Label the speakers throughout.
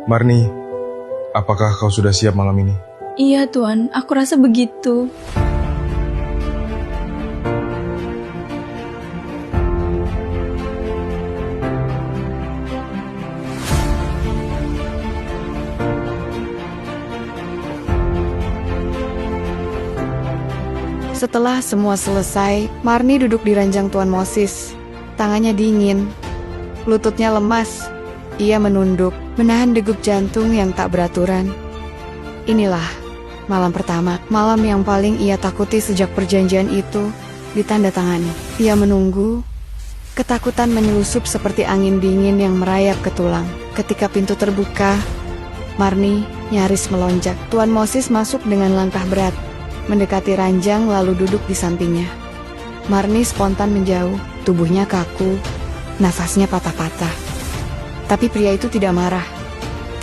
Speaker 1: Marni, apakah kau sudah siap malam ini?
Speaker 2: Iya Tuan, aku rasa begitu.
Speaker 3: Setelah semua selesai, Marni duduk di ranjang Tuan Moses. Tangannya dingin, lututnya lemas. Ia menunduk, menahan degup jantung yang tak beraturan. Inilah malam pertama, malam yang paling ia takuti sejak perjanjian itu ditandatangani. Ia menunggu, ketakutan menyelusup seperti angin dingin yang merayap ke tulang. Ketika pintu terbuka, Marni nyaris melonjak. Tuan Moses masuk dengan langkah berat, mendekati ranjang lalu duduk di sampingnya. Marni spontan menjauh, tubuhnya kaku, nafasnya patah-patah. Tapi pria itu tidak marah,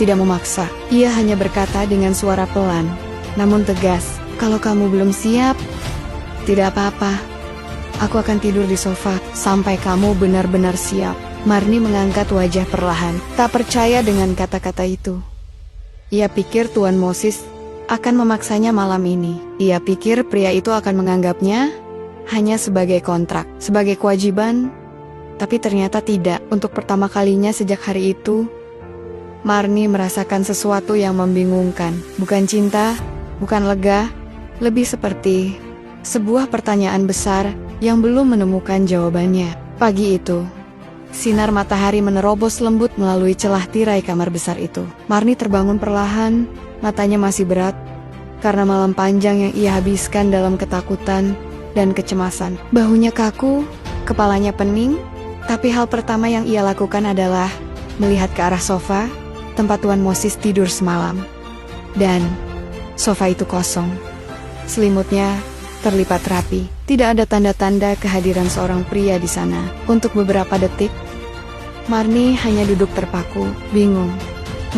Speaker 3: tidak memaksa. Ia hanya berkata dengan suara pelan, namun tegas, "Kalau kamu belum siap, tidak apa-apa. Aku akan tidur di sofa sampai kamu benar-benar siap." Marni mengangkat wajah perlahan, tak percaya dengan kata-kata itu. Ia pikir Tuan Moses akan memaksanya malam ini. Ia pikir pria itu akan menganggapnya hanya sebagai kontrak, sebagai kewajiban, tapi ternyata tidak. Untuk pertama kalinya sejak hari itu, Marni merasakan sesuatu yang membingungkan. Bukan cinta, bukan lega, lebih seperti sebuah pertanyaan besar yang belum menemukan jawabannya. Pagi itu, sinar matahari menerobos lembut melalui celah tirai kamar besar itu. Marni terbangun perlahan, matanya masih berat, karena malam panjang yang ia habiskan dalam ketakutan dan kecemasan. Bahunya kaku, kepalanya pening, tapi hal pertama yang ia lakukan adalah melihat ke arah sofa, tempat Tuan Moses tidur semalam. Dan sofa itu kosong. Selimutnya terlipat rapi. Tidak ada tanda-tanda kehadiran seorang pria di sana. Untuk beberapa detik, Marni hanya duduk terpaku, bingung,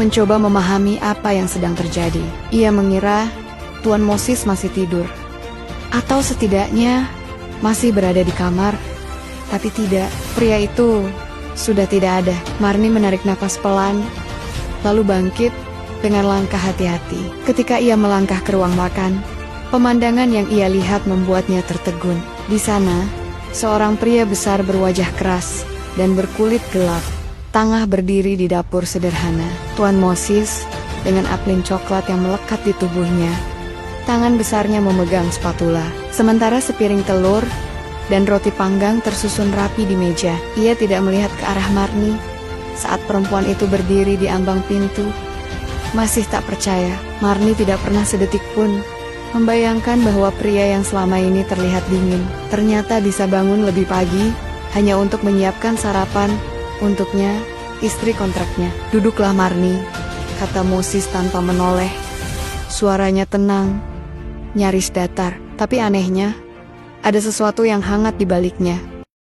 Speaker 3: mencoba memahami apa yang sedang terjadi. Ia mengira Tuan Moses masih tidur, atau setidaknya masih berada di kamar. Tapi tidak, pria itu sudah tidak ada. Marni menarik napas pelan, lalu bangkit dengan langkah hati-hati. Ketika ia melangkah ke ruang makan, pemandangan yang ia lihat membuatnya tertegun. Di sana, seorang pria besar berwajah keras dan berkulit gelap, tengah berdiri di dapur sederhana. Tuan Moses dengan apelin coklat yang melekat di tubuhnya. Tangan besarnya memegang spatula, sementara sepiring telur dan roti panggang tersusun rapi di meja. Ia tidak melihat ke arah Marni saat perempuan itu berdiri di ambang pintu. Masih tak percaya, Marni tidak pernah sedetik pun membayangkan bahwa pria yang selama ini terlihat dingin, ternyata bisa bangun lebih pagi hanya untuk menyiapkan sarapan untuknya, istri kontraknya. "Duduklah Marni," kata Moses tanpa menoleh. Suaranya tenang, nyaris datar, tapi anehnya, ada sesuatu yang hangat di baliknya.